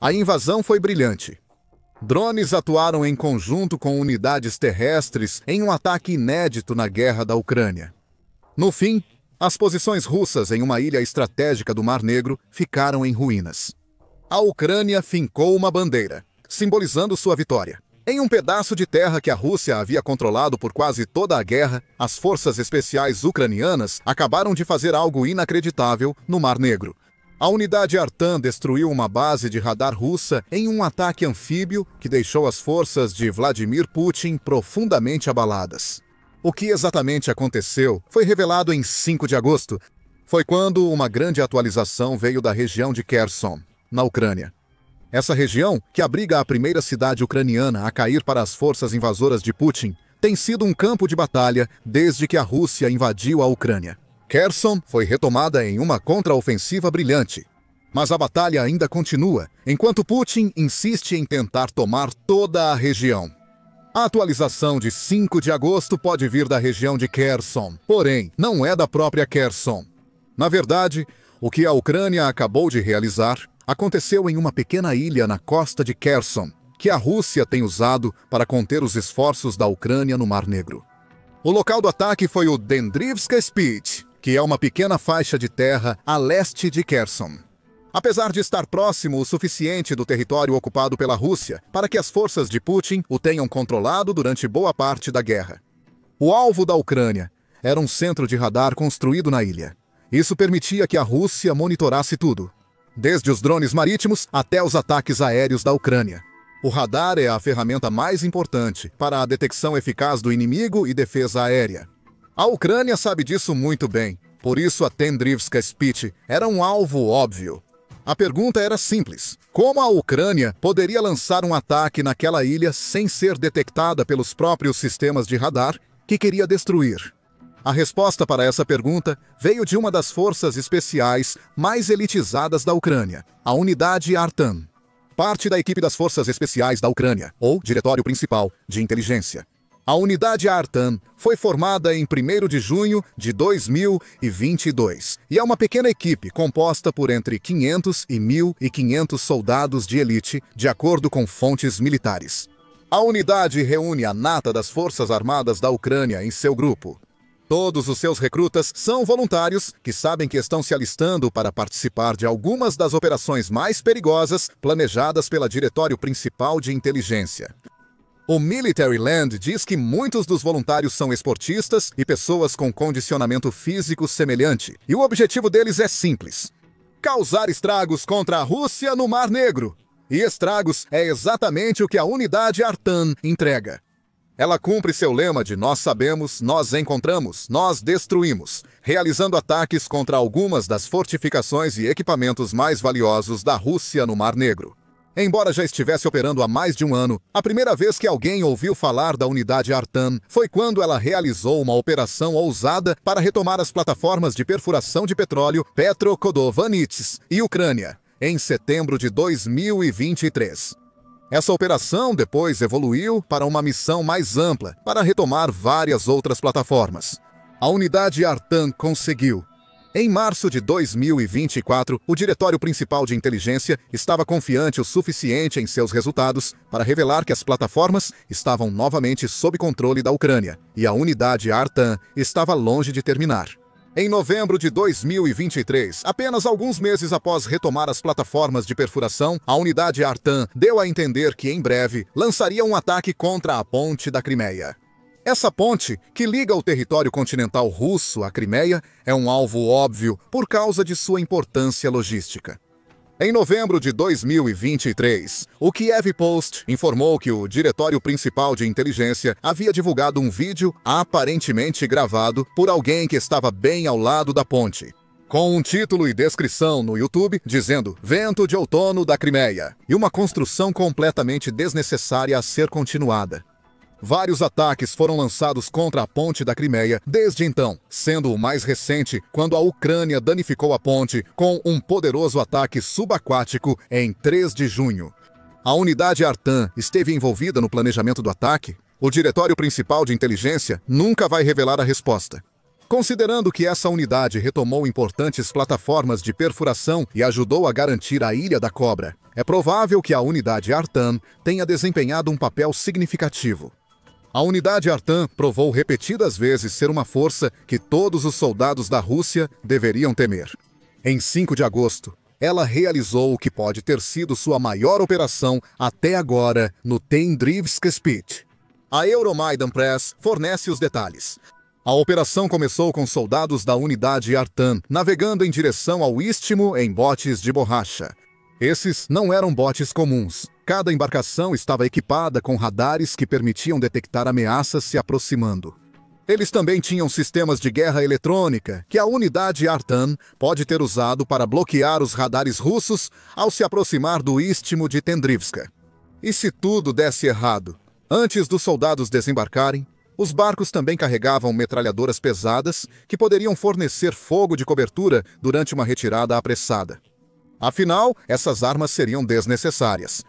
A invasão foi brilhante. Drones atuaram em conjunto com unidades terrestres em um ataque inédito na guerra da Ucrânia. No fim, as posições russas em uma ilha estratégica do Mar Negro ficaram em ruínas. A Ucrânia fincou uma bandeira, simbolizando sua vitória. Em um pedaço de terra que a Rússia havia controlado por quase toda a guerra, as forças especiais ucranianas acabaram de fazer algo inacreditável no Mar Negro. A unidade Artan destruiu uma base de radar russa em um ataque anfíbio que deixou as forças de Vladimir Putin profundamente abaladas. O que exatamente aconteceu foi revelado em 5 de agosto. Foi quando uma grande atualização veio da região de Kherson, na Ucrânia. Essa região, que abriga a primeira cidade ucraniana a cair para as forças invasoras de Putin, tem sido um campo de batalha desde que a Rússia invadiu a Ucrânia. Kherson foi retomada em uma contraofensiva brilhante. Mas a batalha ainda continua, enquanto Putin insiste em tentar tomar toda a região. A atualização de 5 de agosto pode vir da região de Kherson, porém, não é da própria Kherson. Na verdade, o que a Ucrânia acabou de realizar aconteceu em uma pequena ilha na costa de Kherson, que a Rússia tem usado para conter os esforços da Ucrânia no Mar Negro. O local do ataque foi o Dendrivska Spit, que é uma pequena faixa de terra a leste de Kherson. Apesar de estar próximo o suficiente do território ocupado pela Rússia para que as forças de Putin o tenham controlado durante boa parte da guerra. O alvo da Ucrânia era um centro de radar construído na ilha. Isso permitia que a Rússia monitorasse tudo, desde os drones marítimos até os ataques aéreos da Ucrânia. O radar é a ferramenta mais importante para a detecção eficaz do inimigo e defesa aérea. A Ucrânia sabe disso muito bem, por isso a Dendrivska Spit era um alvo óbvio. A pergunta era simples: como a Ucrânia poderia lançar um ataque naquela ilha sem ser detectada pelos próprios sistemas de radar que queria destruir? A resposta para essa pergunta veio de uma das forças especiais mais elitizadas da Ucrânia, a Unidade Artan, parte da equipe das Forças Especiais da Ucrânia, ou Diretório Principal de Inteligência. A Unidade Artan foi formada em 1º de junho de 2022 e é uma pequena equipe composta por entre 500 e 1.500 soldados de elite, de acordo com fontes militares. A unidade reúne a nata das Forças Armadas da Ucrânia em seu grupo. Todos os seus recrutas são voluntários que sabem que estão se alistando para participar de algumas das operações mais perigosas planejadas pela Diretório Principal de Inteligência. O Military Land diz que muitos dos voluntários são esportistas e pessoas com condicionamento físico semelhante, e o objetivo deles é simples: causar estragos contra a Rússia no Mar Negro. E estragos é exatamente o que a Unidade Artan entrega. Ela cumpre seu lema de nós sabemos, nós encontramos, nós destruímos, realizando ataques contra algumas das fortificações e equipamentos mais valiosos da Rússia no Mar Negro. Embora já estivesse operando há mais de um ano, a primeira vez que alguém ouviu falar da Unidade Artan foi quando ela realizou uma operação ousada para retomar as plataformas de perfuração de petróleo Petrokodovanets e Ucrânia, em setembro de 2023. Essa operação depois evoluiu para uma missão mais ampla para retomar várias outras plataformas. A Unidade Artan conseguiu. Em março de 2024, o Diretório Principal de Inteligência estava confiante o suficiente em seus resultados para revelar que as plataformas estavam novamente sob controle da Ucrânia e a Unidade Artan estava longe de terminar. Em novembro de 2023, apenas alguns meses após retomar as plataformas de perfuração, a Unidade Artan deu a entender que em breve lançaria um ataque contra a ponte da Crimeia. Essa ponte, que liga o território continental russo à Crimeia, é um alvo óbvio por causa de sua importância logística. Em novembro de 2023, o Kiev Post informou que o Diretório Principal de Inteligência havia divulgado um vídeo aparentemente gravado por alguém que estava bem ao lado da ponte, com um título e descrição no YouTube dizendo "Vento de outono da Crimeia" e uma construção completamente desnecessária a ser continuada. Vários ataques foram lançados contra a ponte da Crimeia desde então, sendo o mais recente quando a Ucrânia danificou a ponte com um poderoso ataque subaquático em 3 de junho. A Unidade Artan esteve envolvida no planejamento do ataque? O Diretório Principal de Inteligência nunca vai revelar a resposta. Considerando que essa unidade retomou importantes plataformas de perfuração e ajudou a garantir a Ilha da Cobra, é provável que a unidade Artan tenha desempenhado um papel significativo. A unidade Artan provou repetidas vezes ser uma força que todos os soldados da Rússia deveriam temer. Em 5 de agosto, ela realizou o que pode ter sido sua maior operação até agora no Tendrivska Spit. A Euromaidan Press fornece os detalhes. A operação começou com soldados da unidade Artan navegando em direção ao istmo em botes de borracha. Esses não eram botes comuns. Cada embarcação estava equipada com radares que permitiam detectar ameaças se aproximando. Eles também tinham sistemas de guerra eletrônica que a unidade Artan pode ter usado para bloquear os radares russos ao se aproximar do istmo de Tendrivska. E se tudo desse errado? Antes dos soldados desembarcarem, os barcos também carregavam metralhadoras pesadas que poderiam fornecer fogo de cobertura durante uma retirada apressada. Afinal, essas armas seriam desnecessárias.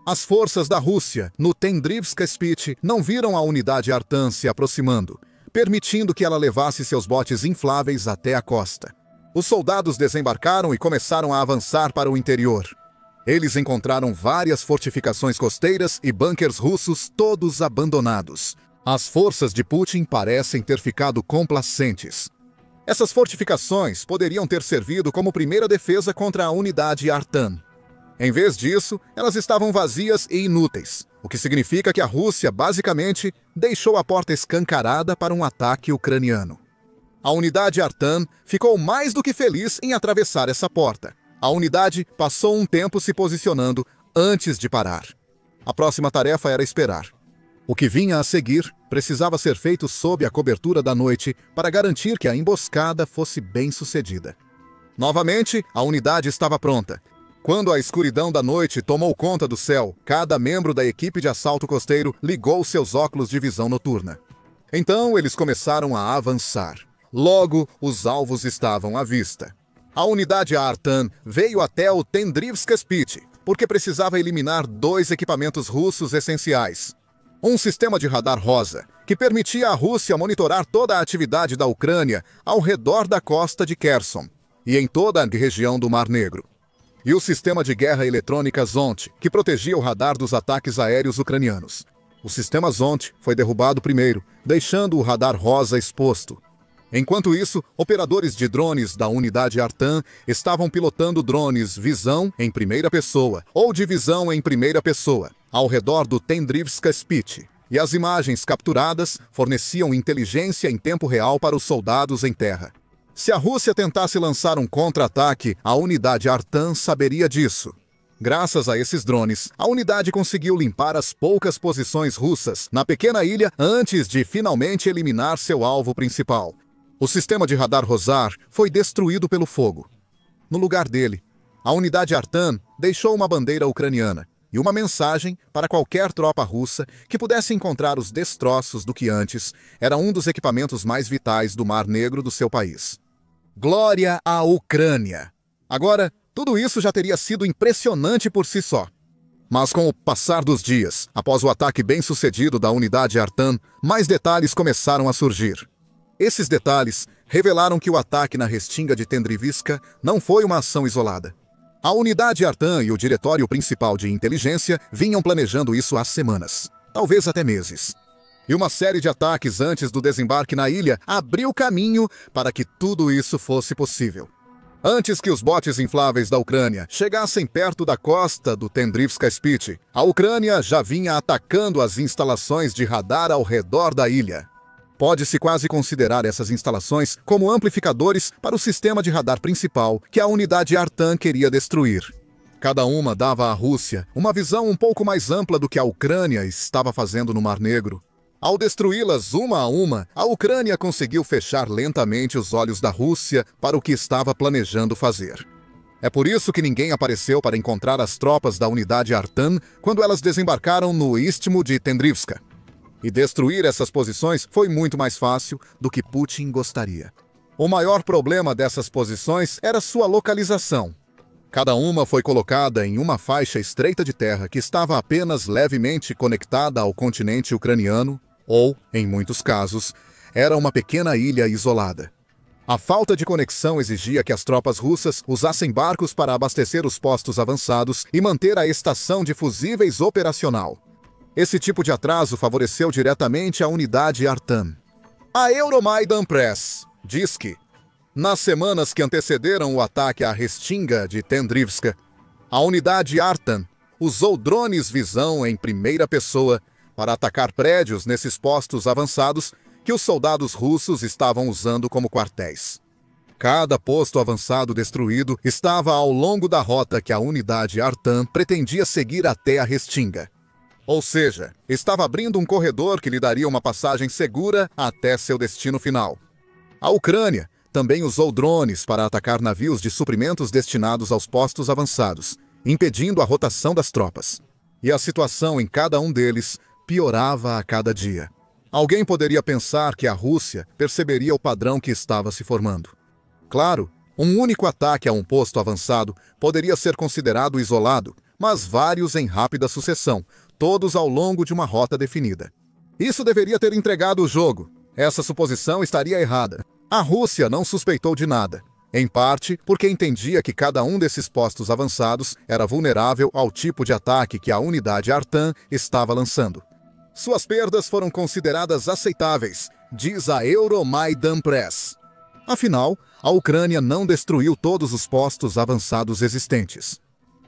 As forças da Rússia, no Tendrivska Spit, não viram a unidade Artan se aproximando, permitindo que ela levasse seus botes infláveis até a costa. Os soldados desembarcaram e começaram a avançar para o interior. Eles encontraram várias fortificações costeiras e bunkers russos todos abandonados. As forças de Putin parecem ter ficado complacentes. Essas fortificações poderiam ter servido como primeira defesa contra a unidade Artan. Em vez disso, elas estavam vazias e inúteis, o que significa que a Rússia, basicamente, deixou a porta escancarada para um ataque ucraniano. A unidade Artan ficou mais do que feliz em atravessar essa porta. A unidade passou um tempo se posicionando antes de parar. A próxima tarefa era esperar. O que vinha a seguir precisava ser feito sob a cobertura da noite para garantir que a emboscada fosse bem sucedida. Novamente, a unidade estava pronta. Quando a escuridão da noite tomou conta do céu, cada membro da equipe de assalto costeiro ligou seus óculos de visão noturna. Então eles começaram a avançar. Logo, os alvos estavam à vista. A unidade Artan veio até o Tendrivska Spit, porque precisava eliminar 2 equipamentos russos essenciais. Um sistema de radar rosa, que permitia à Rússia monitorar toda a atividade da Ucrânia ao redor da costa de Kherson e em toda a região do Mar Negro. E o sistema de guerra eletrônica Zont, que protegia o radar dos ataques aéreos ucranianos. O sistema Zont foi derrubado primeiro, deixando o radar rosa exposto. Enquanto isso, operadores de drones da unidade Artan estavam pilotando drones visão em primeira pessoa ou de visão em primeira pessoa, ao redor do Tendrivska Spit, e as imagens capturadas forneciam inteligência em tempo real para os soldados em terra. Se a Rússia tentasse lançar um contra-ataque, a unidade Artan saberia disso. Graças a esses drones, a unidade conseguiu limpar as poucas posições russas na pequena ilha antes de finalmente eliminar seu alvo principal. O sistema de radar Rosar foi destruído pelo fogo. No lugar dele, a unidade Artan deixou uma bandeira ucraniana e uma mensagem para qualquer tropa russa que pudesse encontrar os destroços do que antes era um dos equipamentos mais vitais do Mar Negro do seu país. Glória à Ucrânia! Agora, tudo isso já teria sido impressionante por si só. Mas com o passar dos dias, após o ataque bem-sucedido da unidade Artan, mais detalhes começaram a surgir. Esses detalhes revelaram que o ataque na restinga de Tendrivska não foi uma ação isolada. A unidade Artan e o diretório principal de inteligência vinham planejando isso há semanas, talvez até meses. E uma série de ataques antes do desembarque na ilha abriu caminho para que tudo isso fosse possível. Antes que os botes infláveis da Ucrânia chegassem perto da costa do Tendrivska Spit, a Ucrânia já vinha atacando as instalações de radar ao redor da ilha. Pode-se quase considerar essas instalações como amplificadores para o sistema de radar principal que a unidade Artan queria destruir. Cada uma dava à Rússia uma visão um pouco mais ampla do que a Ucrânia estava fazendo no Mar Negro. Ao destruí-las uma a uma, a Ucrânia conseguiu fechar lentamente os olhos da Rússia para o que estava planejando fazer. É por isso que ninguém apareceu para encontrar as tropas da unidade Artan quando elas desembarcaram no istmo de Tendrivska. E destruir essas posições foi muito mais fácil do que Putin gostaria. O maior problema dessas posições era sua localização. Cada uma foi colocada em uma faixa estreita de terra que estava apenas levemente conectada ao continente ucraniano, ou, em muitos casos, era uma pequena ilha isolada. A falta de conexão exigia que as tropas russas usassem barcos para abastecer os postos avançados e manter a estação de fusíveis operacional. Esse tipo de atraso favoreceu diretamente a unidade Artan. A Euromaidan Press diz que, nas semanas que antecederam o ataque à Restinga de Tendrivska, a unidade Artan usou drones visão em primeira pessoa para atacar prédios nesses postos avançados que os soldados russos estavam usando como quartéis. Cada posto avançado destruído estava ao longo da rota que a unidade Artan pretendia seguir até a Restinga. Ou seja, estava abrindo um corredor que lhe daria uma passagem segura até seu destino final. A Ucrânia também usou drones para atacar navios de suprimentos destinados aos postos avançados, impedindo a rotação das tropas. E a situação em cada um deles piorava a cada dia. Alguém poderia pensar que a Rússia perceberia o padrão que estava se formando. Claro, um único ataque a um posto avançado poderia ser considerado isolado, mas vários em rápida sucessão, todos ao longo de uma rota definida. Isso deveria ter entregado o jogo. Essa suposição estaria errada. A Rússia não suspeitou de nada, em parte porque entendia que cada um desses postos avançados era vulnerável ao tipo de ataque que a unidade Artan estava lançando. Suas perdas foram consideradas aceitáveis, diz a Euromaidan Press. Afinal, a Ucrânia não destruiu todos os postos avançados existentes.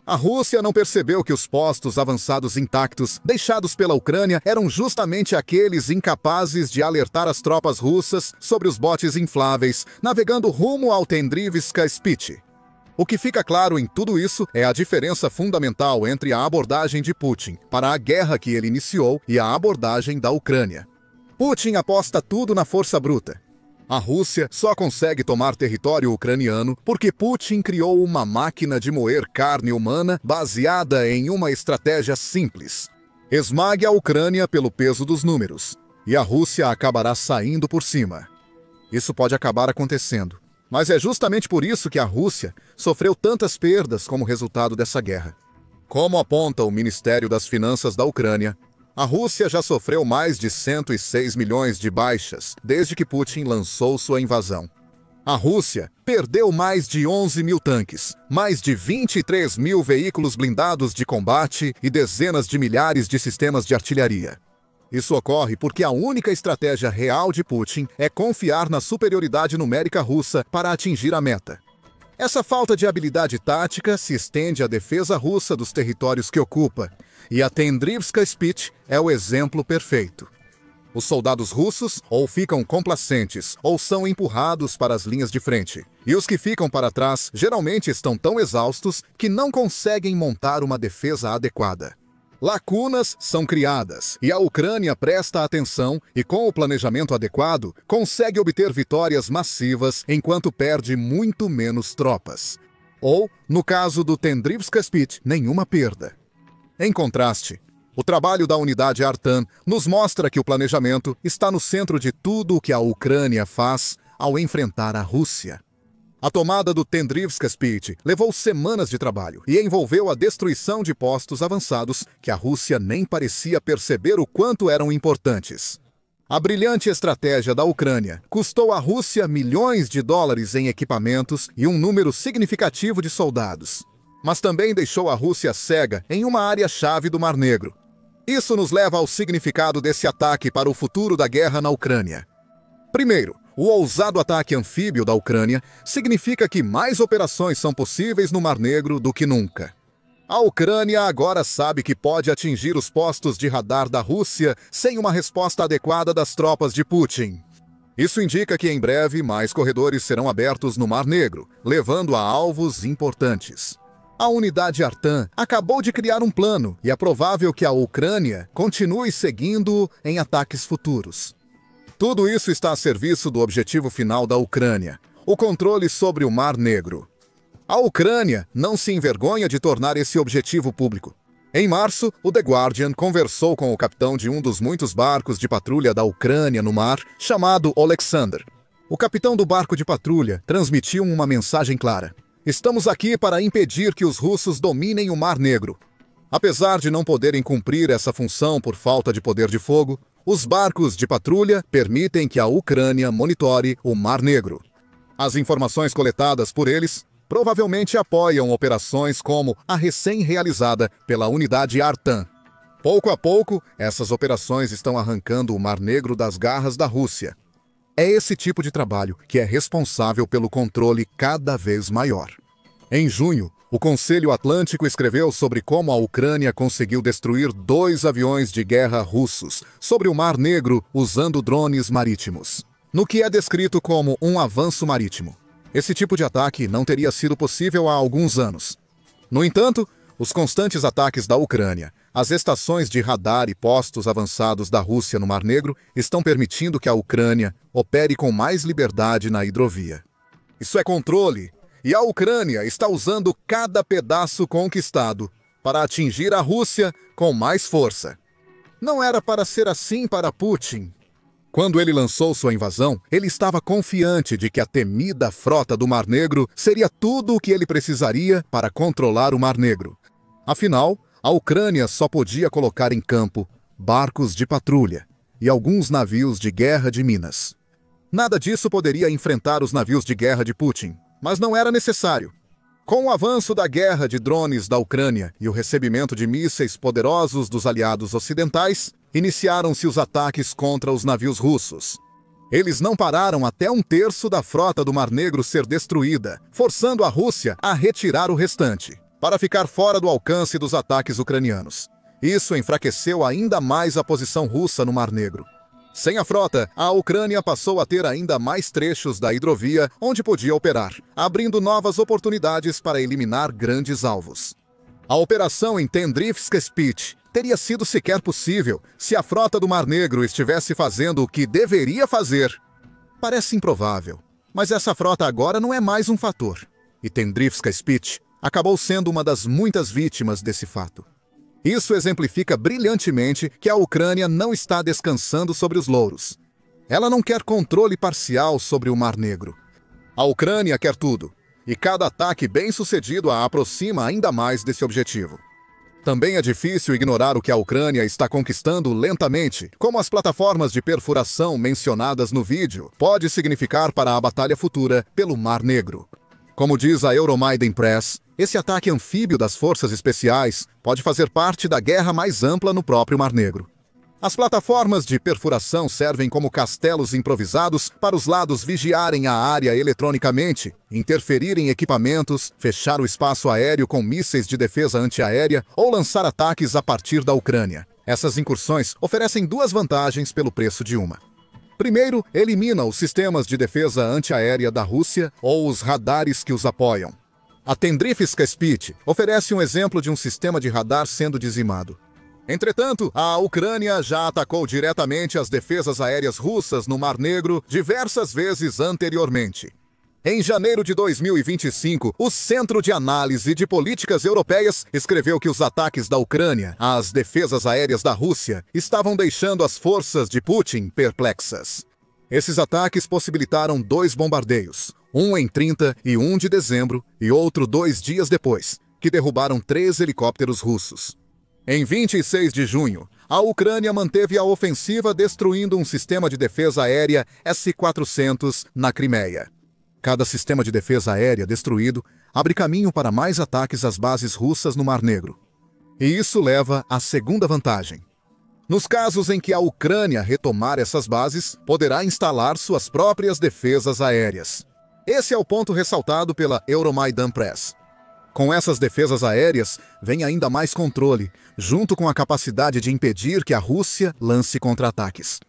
A Rússia não percebeu que os postos avançados intactos deixados pela Ucrânia eram justamente aqueles incapazes de alertar as tropas russas sobre os botes infláveis navegando rumo ao Tendrivska Spit. O que fica claro em tudo isso é a diferença fundamental entre a abordagem de Putin para a guerra que ele iniciou e a abordagem da Ucrânia. Putin aposta tudo na força bruta. A Rússia só consegue tomar território ucraniano porque Putin criou uma máquina de moer carne humana baseada em uma estratégia simples. Esmague a Ucrânia pelo peso dos números, e a Rússia acabará saindo por cima. Isso pode acabar acontecendo, mas é justamente por isso que a Rússia sofreu tantas perdas como resultado dessa guerra. Como aponta o Ministério das Finanças da Ucrânia, a Rússia já sofreu mais de 106 milhões de baixas desde que Putin lançou sua invasão. A Rússia perdeu mais de 11 mil tanques, mais de 23 mil veículos blindados de combate e dezenas de milhares de sistemas de artilharia. Isso ocorre porque a única estratégia real de Putin é confiar na superioridade numérica russa para atingir a meta. Essa falta de habilidade tática se estende à defesa russa dos territórios que ocupa, e a Tendrivska Spit é o exemplo perfeito. Os soldados russos ou ficam complacentes ou são empurrados para as linhas de frente, e os que ficam para trás geralmente estão tão exaustos que não conseguem montar uma defesa adequada. Lacunas são criadas, e a Ucrânia presta atenção e, com o planejamento adequado, consegue obter vitórias massivas enquanto perde muito menos tropas. Ou, no caso do Tendrivska Spit, nenhuma perda. Em contraste, o trabalho da unidade Artan nos mostra que o planejamento está no centro de tudo o que a Ucrânia faz ao enfrentar a Rússia. A tomada do Tendrivska Spit levou semanas de trabalho e envolveu a destruição de postos avançados que a Rússia nem parecia perceber o quanto eram importantes. A brilhante estratégia da Ucrânia custou à Rússia milhões de dólares em equipamentos e um número significativo de soldados. Mas também deixou a Rússia cega em uma área-chave do Mar Negro. Isso nos leva ao significado desse ataque para o futuro da guerra na Ucrânia. Primeiro, o ousado ataque anfíbio da Ucrânia significa que mais operações são possíveis no Mar Negro do que nunca. A Ucrânia agora sabe que pode atingir os postos de radar da Rússia sem uma resposta adequada das tropas de Putin. Isso indica que em breve mais corredores serão abertos no Mar Negro, levando a alvos importantes. A unidade Artan acabou de criar um plano e é provável que a Ucrânia continue seguindo em ataques futuros. Tudo isso está a serviço do objetivo final da Ucrânia, o controle sobre o Mar Negro. A Ucrânia não se envergonha de tornar esse objetivo público. Em março, o The Guardian conversou com o capitão de um dos muitos barcos de patrulha da Ucrânia no mar, chamado Oleksandr. O capitão do barco de patrulha transmitiu uma mensagem clara. Estamos aqui para impedir que os russos dominem o Mar Negro. Apesar de não poderem cumprir essa função por falta de poder de fogo, Os barcos de patrulha permitem que a Ucrânia monitore o Mar Negro. As informações coletadas por eles provavelmente apoiam operações como a recém-realizada pela unidade Artan. Pouco a pouco, essas operações estão arrancando o Mar Negro das garras da Rússia. É esse tipo de trabalho que é responsável pelo controle cada vez maior. Em junho, o Conselho Atlântico escreveu sobre como a Ucrânia conseguiu destruir 2 aviões de guerra russos sobre o Mar Negro usando drones marítimos, no que é descrito como um avanço marítimo. Esse tipo de ataque não teria sido possível há alguns anos. No entanto, os constantes ataques da Ucrânia, as estações de radar e postos avançados da Rússia no Mar Negro estão permitindo que a Ucrânia opere com mais liberdade na hidrovia. Isso é controle, e a Ucrânia está usando cada pedaço conquistado para atingir a Rússia com mais força. Não era para ser assim para Putin. Quando ele lançou sua invasão, ele estava confiante de que a temida frota do Mar Negro seria tudo o que ele precisaria para controlar o Mar Negro. Afinal, a Ucrânia só podia colocar em campo barcos de patrulha e alguns navios de guerra de Minas. Nada disso poderia enfrentar os navios de guerra de Putin, mas não era necessário. Com o avanço da guerra de drones da Ucrânia e o recebimento de mísseis poderosos dos aliados ocidentais, iniciaram-se os ataques contra os navios russos. Eles não pararam até 1/3 da frota do Mar Negro ser destruída, forçando a Rússia a retirar o restante, para ficar fora do alcance dos ataques ucranianos. Isso enfraqueceu ainda mais a posição russa no Mar Negro. Sem a frota, a Ucrânia passou a ter ainda mais trechos da hidrovia onde podia operar, abrindo novas oportunidades para eliminar grandes alvos. A operação em Tendrivska Spit teria sido sequer possível se a frota do Mar Negro estivesse fazendo o que deveria fazer. Parece improvável, mas essa frota agora não é mais um fator. E Tendrivska Spit acabou sendo uma das muitas vítimas desse fato. Isso exemplifica brilhantemente que a Ucrânia não está descansando sobre os louros. Ela não quer controle parcial sobre o Mar Negro. A Ucrânia quer tudo, e cada ataque bem-sucedido a aproxima ainda mais desse objetivo. Também é difícil ignorar o que a Ucrânia está conquistando lentamente, como as plataformas de perfuração mencionadas no vídeo pode significar para a batalha futura pelo Mar Negro. Como diz a Euromaidan Press, esse ataque anfíbio das forças especiais pode fazer parte da guerra mais ampla no próprio Mar Negro. As plataformas de perfuração servem como castelos improvisados para os lados vigiarem a área eletronicamente, interferir em equipamentos, fechar o espaço aéreo com mísseis de defesa antiaérea ou lançar ataques a partir da Ucrânia. Essas incursões oferecem 2 vantagens pelo preço de uma. Primeiro, elimina os sistemas de defesa antiaérea da Rússia ou os radares que os apoiam. A Tendrivska Spit oferece um exemplo de um sistema de radar sendo dizimado. Entretanto, a Ucrânia já atacou diretamente as defesas aéreas russas no Mar Negro diversas vezes anteriormente. Em janeiro de 2025, o Centro de Análise de Políticas Europeias escreveu que os ataques da Ucrânia às defesas aéreas da Rússia estavam deixando as forças de Putin perplexas. Esses ataques possibilitaram 2 bombardeios, um em 30 e 1 de dezembro e outro 2 dias depois, que derrubaram 3 helicópteros russos. Em 26 de junho, a Ucrânia manteve a ofensiva destruindo um sistema de defesa aérea S-400 na Crimeia. Cada sistema de defesa aérea destruído abre caminho para mais ataques às bases russas no Mar Negro. E isso leva à segunda vantagem. Nos casos em que a Ucrânia retomar essas bases, poderá instalar suas próprias defesas aéreas. Esse é o ponto ressaltado pela Euromaidan Press. Com essas defesas aéreas, vem ainda mais controle, junto com a capacidade de impedir que a Rússia lance contra-ataques.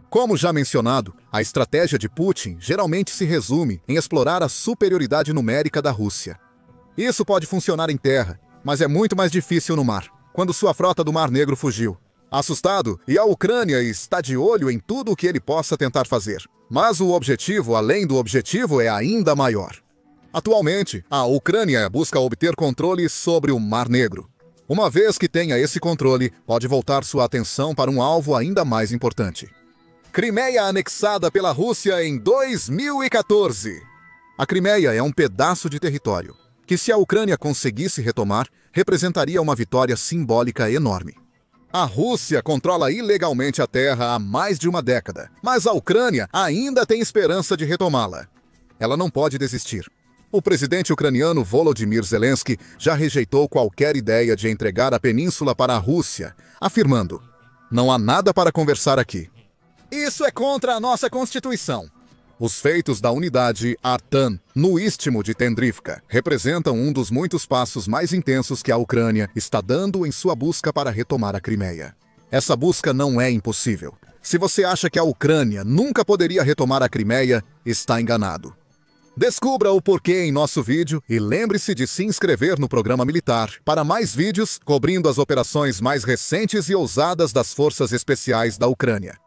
Como já mencionado, a estratégia de Putin geralmente se resume em explorar a superioridade numérica da Rússia. Isso pode funcionar em terra, mas é muito mais difícil no mar, quando sua frota do Mar Negro fugiu. Assustado, e a Ucrânia está de olho em tudo o que ele possa tentar fazer. Mas o objetivo, além do objetivo, é ainda maior. Atualmente, a Ucrânia busca obter controle sobre o Mar Negro. Uma vez que tenha esse controle, pode voltar sua atenção para um alvo ainda mais importante. Crimeia anexada pela Rússia em 2014. A Crimeia é um pedaço de território que, se a Ucrânia conseguisse retomar, representaria uma vitória simbólica enorme. A Rússia controla ilegalmente a terra há mais de uma década, mas a Ucrânia ainda tem esperança de retomá-la. Ela não pode desistir. O presidente ucraniano Volodymyr Zelensky já rejeitou qualquer ideia de entregar a península para a Rússia, afirmando: "Não há nada para conversar aqui. Isso é contra a nossa Constituição." Os feitos da unidade Artan, no istmo de Tendrivka, representam um dos muitos passos mais intensos que a Ucrânia está dando em sua busca para retomar a Crimeia. Essa busca não é impossível. Se você acha que a Ucrânia nunca poderia retomar a Crimeia, está enganado. Descubra o porquê em nosso vídeo e lembre-se de se inscrever no programa militar para mais vídeos cobrindo as operações mais recentes e ousadas das forças especiais da Ucrânia.